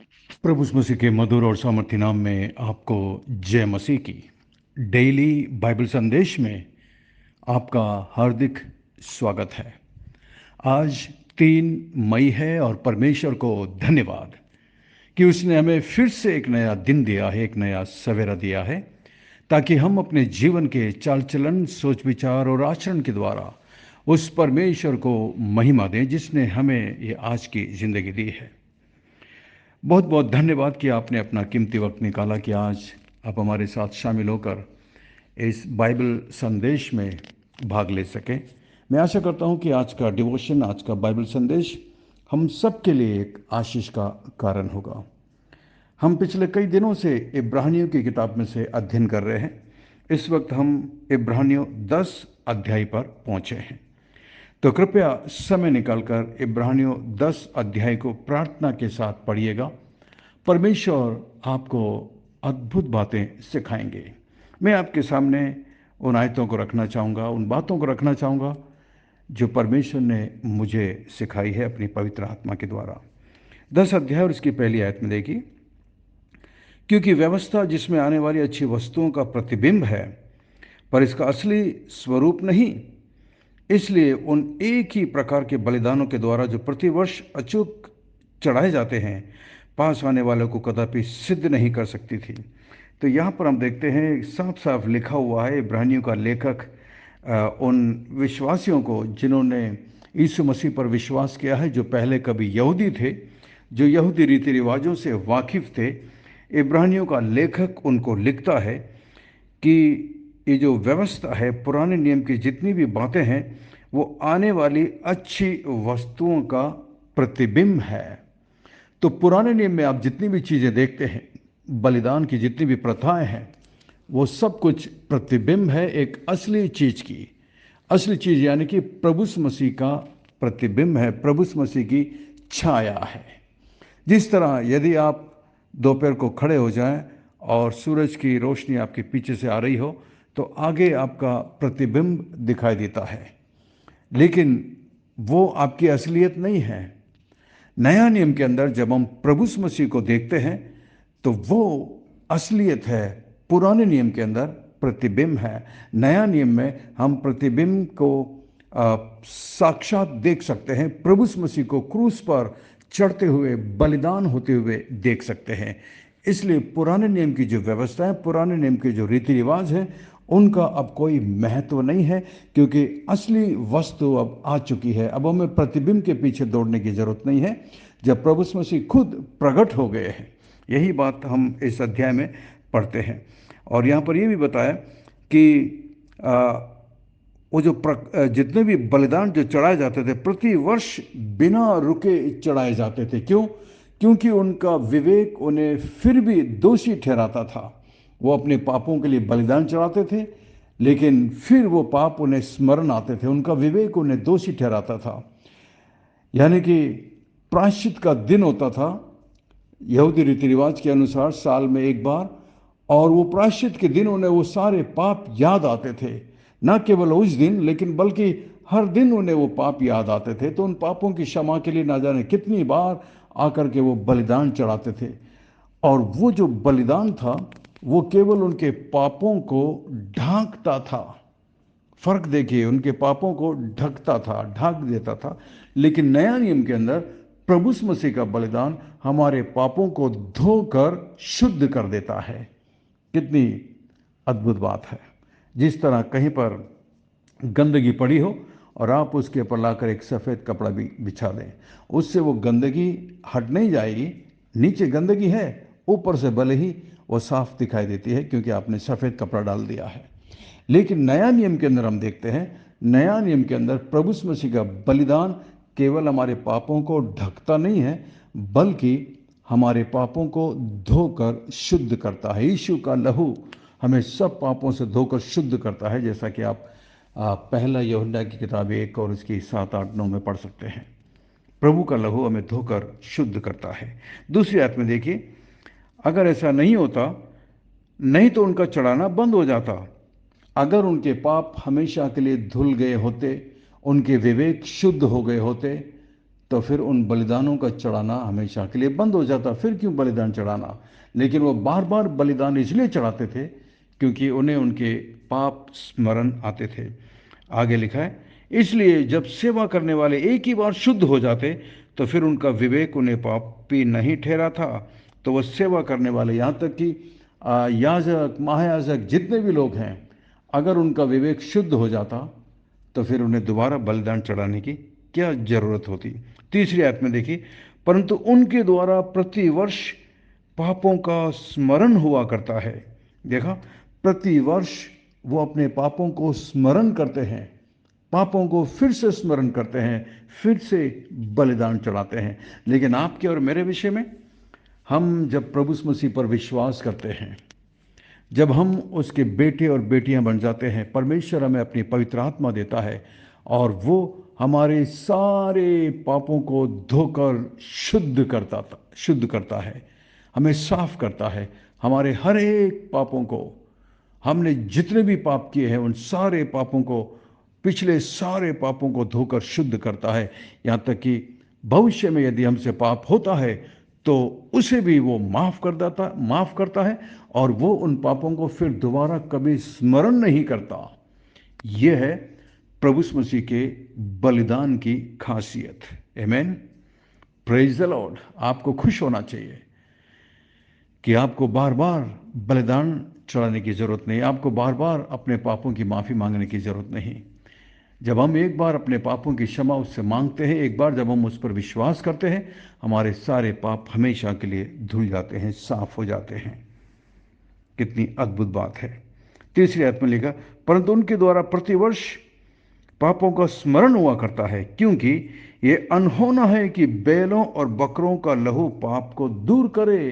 प्रभु यीशु मसीह के मधुर और सामर्थ्य नाम में आपको जय मसीह की। डेली बाइबल संदेश में आपका हार्दिक स्वागत है। आज 3 मई है और परमेश्वर को धन्यवाद कि उसने हमें फिर से एक नया दिन दिया है, एक नया सवेरा दिया है, ताकि हम अपने जीवन के चाल चलन, सोच विचार और आचरण के द्वारा उस परमेश्वर को महिमा दें जिसने हमें ये आज की ज़िंदगी दी है। बहुत बहुत धन्यवाद कि आपने अपना कीमती वक्त निकाला कि आज आप हमारे साथ शामिल होकर इस बाइबल संदेश में भाग ले सकें। मैं आशा करता हूं कि आज का डिवोशन, आज का बाइबल संदेश हम सब के लिए एक आशीष का कारण होगा। हम पिछले कई दिनों से इब्रानियों की किताब में से अध्ययन कर रहे हैं। इस वक्त हम इब्रानियों 10 अध्याय पर पहुंचे हैं। तो कृपया समय निकालकर इब्रानियों 10 अध्याय को प्रार्थना के साथ पढ़िएगा। परमेश्वर आपको अद्भुत बातें सिखाएंगे। मैं आपके सामने उन आयतों को रखना चाहूँगा, उन बातों को रखना चाहूँगा जो परमेश्वर ने मुझे सिखाई है अपनी पवित्र आत्मा के द्वारा। 10 अध्याय और इसकी पहली आयत में देखिए, क्योंकि व्यवस्था जिसमें आने वाली अच्छी वस्तुओं का प्रतिबिंब है पर इसका असली स्वरूप नहीं, इसलिए उन एक ही प्रकार के बलिदानों के द्वारा जो प्रतिवर्ष अचूक चढ़ाए जाते हैं पास आने वालों को कदापि सिद्ध नहीं कर सकती थी। तो यहाँ पर हम देखते हैं साफ साफ लिखा हुआ है, इब्रानियों का लेखक उन विश्वासियों को जिन्होंने यीशु मसीह पर विश्वास किया है, जो पहले कभी यहूदी थे, जो यहूदी रीति रिवाजों से वाकिफ थे, इब्रानियों का लेखक उनको लिखता है कि ये जो व्यवस्था है, पुराने नियम की जितनी भी बातें हैं, वो आने वाली अच्छी वस्तुओं का प्रतिबिंब है। तो पुराने नियम में आप जितनी भी चीज़ें देखते हैं, बलिदान की जितनी भी प्रथाएं हैं, वो सब कुछ प्रतिबिंब है एक असली चीज़ की। असली चीज़ यानी कि प्रभु मसीह का प्रतिबिंब है, प्रभु मसीह की छाया है। जिस तरह यदि आप दोपहर को खड़े हो जाएं और सूरज की रोशनी आपके पीछे से आ रही हो, तो आगे आपका प्रतिबिंब दिखाई देता है, लेकिन वो आपकी असलियत नहीं है। नया नियम के अंदर जब हम प्रभु मसीह को देखते हैं तो वो असलियत है, पुराने नियम के अंदर प्रतिबिंब है। नया नियम में हम प्रतिबिंब को साक्षात देख सकते हैं, प्रभु मसीह को क्रूस पर चढ़ते हुए, बलिदान होते हुए देख सकते हैं। इसलिए पुराने नियम की जो व्यवस्था है, पुराने नियम के जो रीति रिवाज हैं, उनका अब कोई महत्व नहीं है, क्योंकि असली वस्तु अब आ चुकी है। अब हमें प्रतिबिंब के पीछे दौड़ने की जरूरत नहीं है, जब प्रभु मसीह खुद प्रकट हो गए हैं। यही बात हम इस अध्याय में पढ़ते हैं। और यहाँ पर यह भी बताया कि वो जो जितने भी बलिदान जो चढ़ाए जाते थे, प्रति वर्ष बिना रुके चढ़ाए जाते थे। क्यों? क्योंकि उनका विवेक उन्हें फिर भी दोषी ठहराता था। वो अपने पापों के लिए बलिदान चढ़ाते थे, लेकिन फिर वो पाप उन्हें स्मरण आते थे, उनका विवेक उन्हें दोषी ठहराता था। यानी कि प्रायश्चित का दिन होता था यहूदी रीति रिवाज के अनुसार साल में एक बार, और वो प्रायश्चित के दिन उन्हें वो सारे पाप याद आते थे। न केवल उस दिन, लेकिन बल्कि हर दिन उन्हें वो पाप याद आते थे। तो उन पापों की क्षमा के लिए ना जाने कितनी बार आकर के वो बलिदान चढ़ाते थे। और वो जो बलिदान था वो केवल उनके पापों को ढांकता था। फर्क देखिए, उनके पापों को ढकता था, ढांक देता था। लेकिन नया नियम के अंदर प्रभु मसीह का बलिदान हमारे पापों को धोकर शुद्ध कर देता है। कितनी अद्भुत बात है। जिस तरह कहीं पर गंदगी पड़ी हो और आप उसके ऊपर लाकर एक सफ़ेद कपड़ा भी बिछा दें, उससे वो गंदगी हट नहीं जाएगी। नीचे गंदगी है, ऊपर से भले ही वो साफ दिखाई देती है, क्योंकि आपने सफ़ेद कपड़ा डाल दिया है। लेकिन नया नियम के अंदर हम देखते हैं, नया नियम के अंदर प्रभु मसीह का बलिदान केवल हमारे पापों को ढकता नहीं है, बल्कि हमारे पापों को धोकर शुद्ध करता है। यीशु का लहू हमें सब पापों से धोकर शुद्ध करता है, जैसा कि आप पहला यूहन्ना की किताब 1 और उसकी 7, 8, 9 में पढ़ सकते हैं। प्रभु का लहू हमें धोकर शुद्ध करता है। दूसरी आयत में देखिए, अगर ऐसा नहीं होता, नहीं तो उनका चढ़ाना बंद हो जाता। अगर उनके पाप हमेशा के लिए धुल गए होते, उनके विवेक शुद्ध हो गए होते, तो फिर उन बलिदानों का चढ़ाना हमेशा के लिए बंद हो जाता। फिर क्यों बलिदान चढ़ाना? लेकिन वो बार बार बलिदान इसलिए चढ़ाते थे क्योंकि उन्हें उनके पाप स्मरण आते थे। आगे लिखा है, इसलिए जब सेवा करने वाले एक ही बार शुद्ध हो जाते तो फिर उनका विवेक उन्हें पापी नहीं ठहरा था। तो वह सेवा करने वाले, यहाँ तक कि याजक, महायाजक, जितने भी लोग हैं, अगर उनका विवेक शुद्ध हो जाता तो फिर उन्हें दोबारा बलिदान चढ़ाने की क्या जरूरत होती। तीसरी आयत में देखिए, परंतु उनके द्वारा प्रतिवर्ष पापों का स्मरण हुआ करता है। देखा, प्रतिवर्ष वो अपने पापों को स्मरण करते हैं, पापों को फिर से स्मरण करते हैं, फिर से बलिदान चढ़ाते हैं। लेकिन आपके और मेरे विषय में, हम जब प्रभु मसीह पर विश्वास करते हैं, जब हम उसके बेटे और बेटियां बन जाते हैं, परमेश्वर हमें अपनी पवित्र आत्मा देता है और वो हमारे सारे पापों को धोकर शुद्ध करता है, हमें साफ करता है। हमारे हर एक पापों को, हमने जितने भी पाप किए हैं उन सारे पापों को, पिछले सारे पापों को धोकर शुद्ध करता है। यहाँ तक कि भविष्य में यदि हमसे पाप होता है तो उसे भी वो माफ करता है और वो उन पापों को फिर दोबारा कभी स्मरण नहीं करता। यह है प्रभु मसीह के बलिदान की खासियत। आमीन, प्रेज द लॉर्ड। आपको खुश होना चाहिए कि आपको बार बार बलिदान चढ़ाने की जरूरत नहीं, आपको बार बार अपने पापों की माफ़ी मांगने की जरूरत नहीं। जब हम एक बार अपने पापों की क्षमा उससे मांगते हैं, एक बार जब हम उस पर विश्वास करते हैं, हमारे सारे पाप हमेशा के लिए धुल जाते हैं, साफ हो जाते हैं। कितनी अद्भुत बात है। तीसरी आयत में लिखा, परंतु उनके द्वारा प्रतिवर्ष पापों का स्मरण हुआ करता है, क्योंकि ये अनहोना है कि बैलों और बकरों का लहू पाप को दूर करे।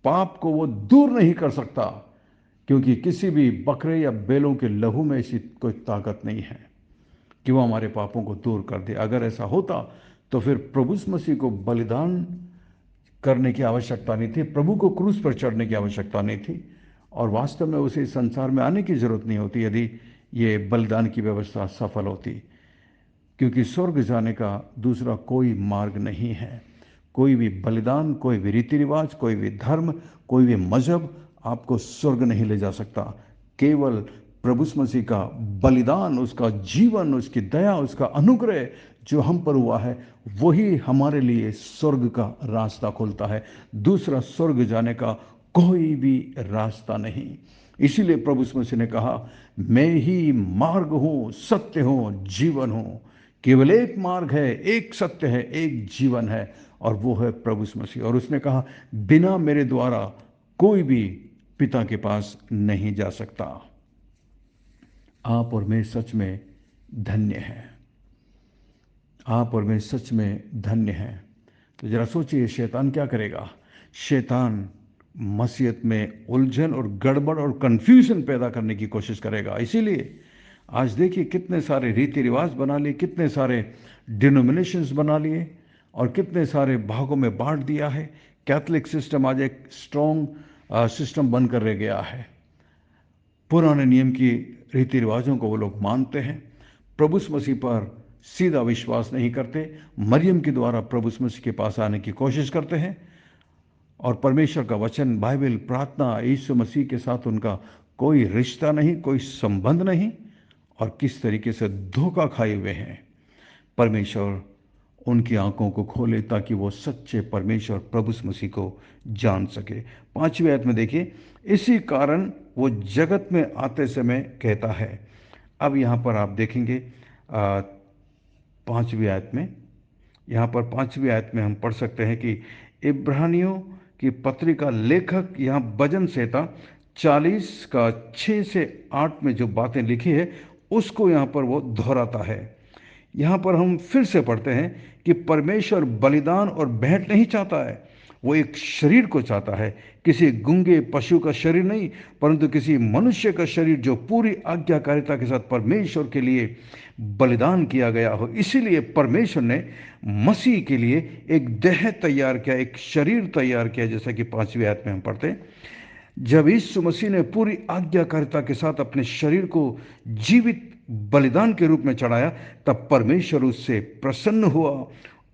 पाप को वो दूर नहीं कर सकता, क्योंकि किसी भी बकरे या बैलों के लहू में ऐसी कोई ताकत नहीं है कि वो हमारे पापों को दूर कर दे। अगर ऐसा होता तो फिर प्रभु मसीह को बलिदान करने की आवश्यकता नहीं थी, प्रभु को क्रूस पर चढ़ने की आवश्यकता नहीं थी, और वास्तव में उसे संसार में आने की जरूरत नहीं होती यदि ये बलिदान की व्यवस्था सफल होती। क्योंकि स्वर्ग जाने का दूसरा कोई मार्ग नहीं है। कोई भी बलिदान, कोई भी रीति रिवाज, कोई भी धर्म, कोई भी मजहब आपको स्वर्ग नहीं ले जा सकता। केवल प्रभु मसीह का बलिदान, उसका जीवन, उसकी दया, उसका अनुग्रह जो हम पर हुआ है, वही हमारे लिए स्वर्ग का रास्ता खोलता है। दूसरा स्वर्ग जाने का कोई भी रास्ता नहीं। इसीलिए प्रभु मसीह ने कहा, मैं ही मार्ग हूं, सत्य हूं, जीवन हूं। केवल एक मार्ग है, एक सत्य है, एक जीवन है, और वो है प्रभु मसीह। और उसने कहा, बिना मेरे द्वारा कोई भी पिता के पास नहीं जा सकता। आप और मैं सच में धन्य हैं। आप और मैं सच में धन्य हैं। तो जरा सोचिए, शैतान क्या करेगा? शैतान मसीहत में उलझन और गड़बड़ और कंफ्यूजन पैदा करने की कोशिश करेगा। इसीलिए आज देखिए, कितने सारे रीति रिवाज बना लिए, कितने सारे डिनोमिनेशंस बना लिए और कितने सारे भागों में बांट दिया है। कैथोलिक सिस्टम आज एक स्ट्रॉन्ग सिस्टम बनकर रह गया है। पुराने नियम की रीति रिवाजों को वो लोग मानते हैं, प्रभु मसीह पर सीधा विश्वास नहीं करते, मरियम के द्वारा प्रभु मसीह के पास आने की कोशिश करते हैं, और परमेश्वर का वचन, बाइबल, प्रार्थना, यीशु मसीह के साथ उनका कोई रिश्ता नहीं, कोई संबंध नहीं, और किस तरीके से धोखा खाए हुए हैं। परमेश्वर उनकी आंखों को खोले ताकि वो सच्चे परमेश्वर प्रभु मसीह को जान सके। 5वीं आयत में देखिए, इसी कारण वो जगत में आते समय कहता है। अब यहाँ पर आप देखेंगे 5वीं आयत में, यहाँ पर 5वीं आयत में हम पढ़ सकते हैं कि इब्रानियों की पत्री का लेखक यहाँ भजन संहिता 40 का 6 से 8 में जो बातें लिखी है उसको यहाँ पर वो दोहराता है। यहाँ पर हम फिर से पढ़ते हैं कि परमेश्वर बलिदान और भेंट नहीं चाहता है, वो एक शरीर को चाहता है। किसी गूंगे पशु का शरीर नहीं, परंतु किसी मनुष्य का शरीर जो पूरी आज्ञाकारिता के साथ परमेश्वर के लिए बलिदान किया गया हो। इसीलिए परमेश्वर ने मसीह के लिए एक देह तैयार किया, एक शरीर तैयार किया, जैसा कि 5वीं आयत में हम पढ़ते हैं। जब यीशु मसीह ने पूरी आज्ञाकारिता के साथ अपने शरीर को जीवित बलिदान के रूप में चढ़ाया, तब परमेश्वर उससे प्रसन्न हुआ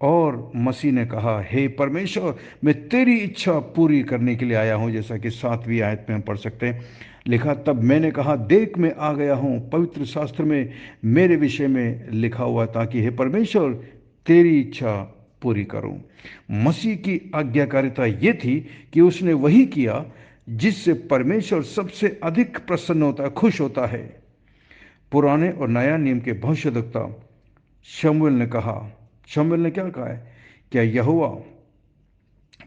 और मसीह ने कहा, हे परमेश्वर, मैं तेरी इच्छा पूरी करने के लिए आया हूँ, जैसा कि 7वीं आयत में हम पढ़ सकते हैं। लिखा, तब मैंने कहा, देख मैं आ गया हूँ, पवित्र शास्त्र में मेरे विषय में लिखा हुआ, ताकि हे परमेश्वर तेरी इच्छा पूरी करूँ। मसीह की आज्ञाकारिता ये थी कि उसने वही किया जिससे परमेश्वर सबसे अधिक प्रसन्न होता, खुश होता है। पुराने और नया नियम के भविष्यद्वक्ता शमूएल ने कहा, शमूएल ने क्या कहा है? क्या यहोवा,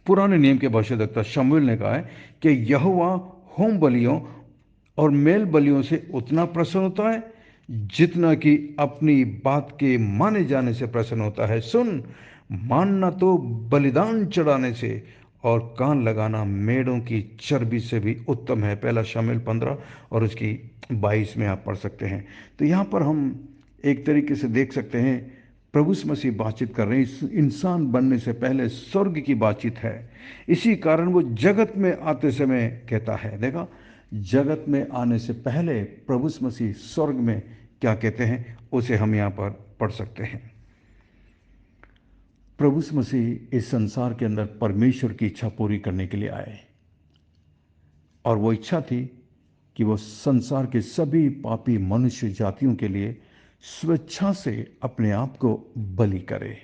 पुराने नियम के भविष्यद्वक्ता शमूएल ने कहा है कि यहोवा होम बलियों और मेल बलियों से उतना प्रसन्न होता है जितना कि अपनी बात के माने जाने से प्रसन्न होता है। सुन, मानना तो बलिदान चढ़ाने से और कान लगाना मेढ़ों की चर्बी से भी उत्तम है। पहला शमूएल 15 और उसकी 22 में आप पढ़ सकते हैं। तो यहाँ पर हम एक तरीके से देख सकते हैं, प्रभु मसीह बातचीत कर रहे हैं। इस इंसान बनने से पहले स्वर्ग की बातचीत है। इसी कारण वो जगत में आते समय कहता है, देखा, जगत में आने से पहले प्रभु मसीह स्वर्ग में क्या कहते हैं, उसे हम यहाँ पर पढ़ सकते हैं। प्रभु मसीह इस संसार के अंदर परमेश्वर की इच्छा पूरी करने के लिए आए, और वो इच्छा थी कि वो संसार के सभी पापी मनुष्य जातियों के लिए स्वेच्छा से अपने आप को बलि करे।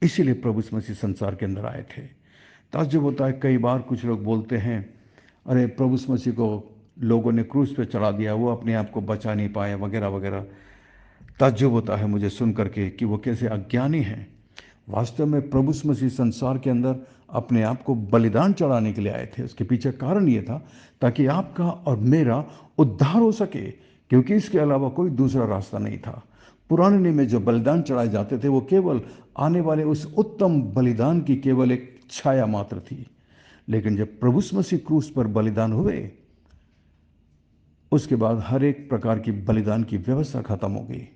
इसीलिए प्रभु मसीह संसार के अंदर आए थे। ताज्जुब होता है, कई बार कुछ लोग बोलते हैं, अरे प्रभु मसीह को लोगों ने क्रूस पे चढ़ा दिया, वो अपने आप को बचा नहीं पाए, वगैरह वगैरह। ताज्जुब होता है मुझे सुन करके कि वो कैसे अज्ञानी हैं। वास्तव में प्रभु मसीह संसार के अंदर अपने आप को बलिदान चढ़ाने के लिए आए थे। उसके पीछे कारण ये था ताकि आपका और मेरा उद्धार हो सके, क्योंकि इसके अलावा कोई दूसरा रास्ता नहीं था। पुराने नियम में जो बलिदान चढ़ाए जाते थे वो केवल आने वाले उस उत्तम बलिदान की केवल एक छाया मात्र थी। लेकिन जब प्रभु मसीह क्रूस पर बलिदान हुए, उसके बाद हर एक प्रकार की बलिदान की व्यवस्था खत्म हो गई।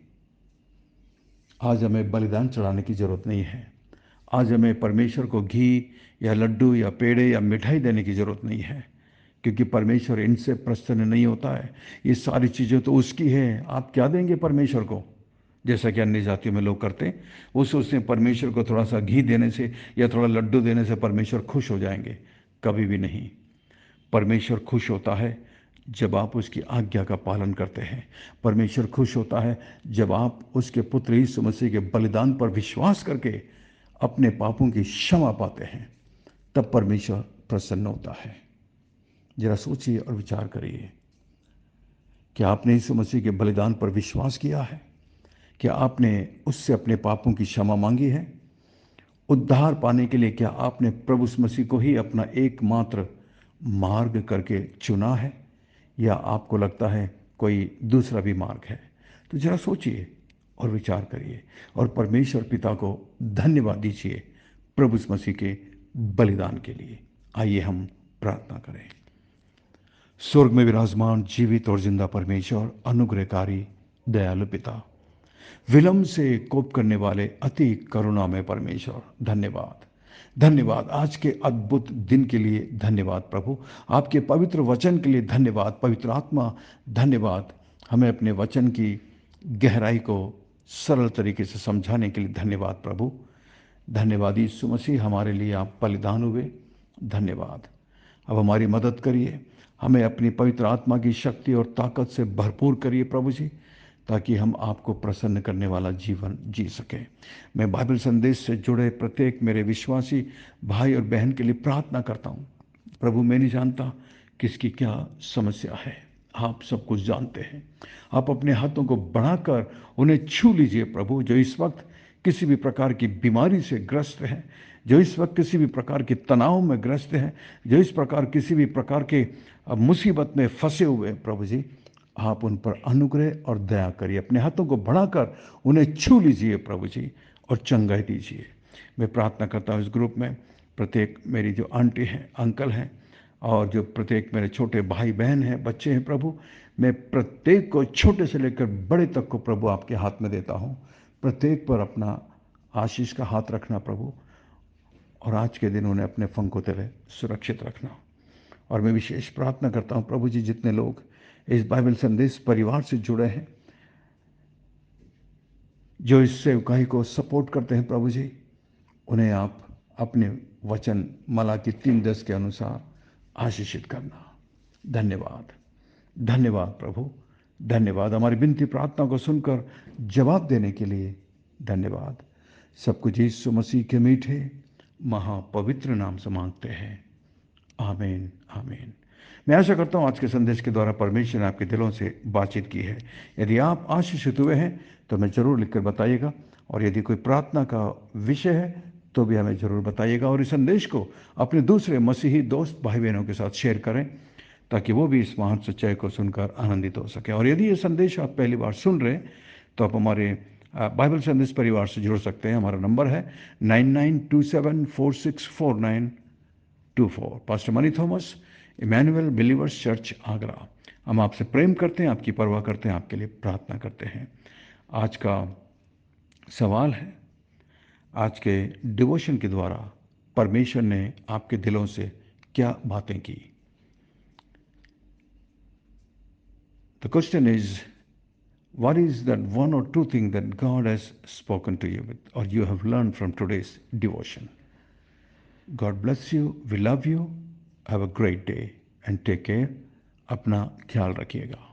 आज हमें बलिदान चढ़ाने की जरूरत नहीं है। आज हमें परमेश्वर को घी या लड्डू या पेड़े या मिठाई देने की जरूरत नहीं है, क्योंकि परमेश्वर इनसे प्रसन्न नहीं होता है। ये सारी चीज़ें तो उसकी है। आप क्या देंगे परमेश्वर को? जैसा कि अन्य जातियों में लोग करते हैं, वो सोचते हैं परमेश्वर को थोड़ा सा घी देने से या थोड़ा लड्डू देने से परमेश्वर खुश हो जाएंगे। कभी भी नहीं। परमेश्वर खुश होता है जब आप उसकी आज्ञा का पालन करते हैं। परमेश्वर खुश होता है जब आप उसके पुत्र यीशु मसीह के बलिदान पर विश्वास करके अपने पापों की क्षमा पाते हैं। तब परमेश्वर प्रसन्न होता है। जरा सोचिए और विचार करिए, क्या आपने यीशु मसीह के बलिदान पर विश्वास किया है? क्या आपने उससे अपने पापों की क्षमा मांगी है? उद्धार पाने के लिए क्या आपने प्रभु मसीह को ही अपना एकमात्र मार्ग करके चुना है, या आपको लगता है कोई दूसरा भी मार्ग है? तो जरा सोचिए और विचार करिए और परमेश्वर पिता को धन्यवाद दीजिए प्रभु मसीह के बलिदान के लिए। आइए हम प्रार्थना करें। स्वर्ग में विराजमान जीवित और जिंदा परमेश्वर, अनुग्रहकारी दयालु पिता, विलंब से कोप करने वाले अति करुणा में परमेश्वर, धन्यवाद। धन्यवाद आज के अद्भुत दिन के लिए धन्यवाद प्रभु। आपके पवित्र वचन के लिए धन्यवाद। पवित्र आत्मा धन्यवाद। हमें अपने वचन की गहराई को सरल तरीके से समझाने के लिए धन्यवाद प्रभु। धन्यवाद यीशु मसीह, हमारे लिए आप बलिदान हुए। धन्यवाद। अब हमारी मदद करिए, हमें अपनी पवित्र आत्मा की शक्ति और ताकत से भरपूर करिए प्रभु जी, ताकि हम आपको प्रसन्न करने वाला जीवन जी सकें। मैं बाइबल संदेश से जुड़े प्रत्येक मेरे विश्वासी भाई और बहन के लिए प्रार्थना करता हूँ। प्रभु, मैं नहीं जानता किसकी क्या समस्या है, आप सब कुछ जानते हैं। आप अपने हाथों को बढ़ाकर उन्हें छू लीजिए प्रभु, जो इस वक्त किसी भी प्रकार की बीमारी से ग्रस्त हैं, जो इस वक्त किसी भी प्रकार के तनाव में ग्रस्त हैं, जो इस प्रकार किसी भी प्रकार के मुसीबत में फंसे हुए हैं प्रभु जी, आप उन पर अनुग्रह और दया करिए। अपने हाथों को बढ़ाकर उन्हें छू लीजिए प्रभु जी और चंगाई दीजिए। मैं प्रार्थना करता हूँ इस ग्रुप में प्रत्येक मेरी जो आंटी हैं, अंकल हैं, और जो प्रत्येक मेरे छोटे भाई बहन हैं, बच्चे हैं प्रभु, मैं प्रत्येक को छोटे से लेकर बड़े तक को प्रभु आपके हाथ में देता हूँ। प्रत्येक पर अपना आशीष का हाथ रखना प्रभु, और आज के दिन उन्हें अपने फंकों तले सुरक्षित रखना। और मैं विशेष प्रार्थना करता हूँ प्रभु जी, जितने लोग इस बाइबल संदेश परिवार से जुड़े हैं, जो इस सेवकाई को सपोर्ट करते हैं प्रभु जी, उन्हें आप अपने वचन मलाकी 3:10 के अनुसार आशीषित करना। धन्यवाद, धन्यवाद प्रभु, धन्यवाद हमारी विनती प्रार्थना को सुनकर जवाब देने के लिए धन्यवाद। सब कुछ यीशु मसीह के मीठे महापवित्र नाम से मांगते हैं, आमीन, आमीन। मैं आशा करता हूँ आज के संदेश के द्वारा परमेश्वर ने आपके दिलों से बातचीत की है। यदि आप आशीषित हुए हैं तो हमें जरूर लिखकर बताइएगा, और यदि कोई प्रार्थना का विषय है तो भी हमें जरूर बताइएगा, और इस संदेश को अपने दूसरे मसीही दोस्त भाई बहनों के साथ शेयर करें ताकि वो भी इस महान सच्चाई को सुनकर आनंदित हो सके। और यदि ये संदेश आप पहली बार सुन रहे हैं तो आप हमारे बाइबल संदेश परिवार से जुड़ सकते हैं। हमारा नंबर है 9927464924। Pastor Mani Thomas, Emmanuel believers church, Agra. हम आपसे प्रेम करते हैं, आपकी परवाह करते हैं, आपके लिए प्रार्थना करते हैं। आज का सवाल है, आज के डिवोशन के द्वारा परमेश्वर ने आपके दिलों से क्या बातें की। The question is, what is that one or two thing that God has spoken to you with, or you have learned from today's devotion? God bless you. We love you. Have a great day and take care. अपना ख्याल रखिएगा।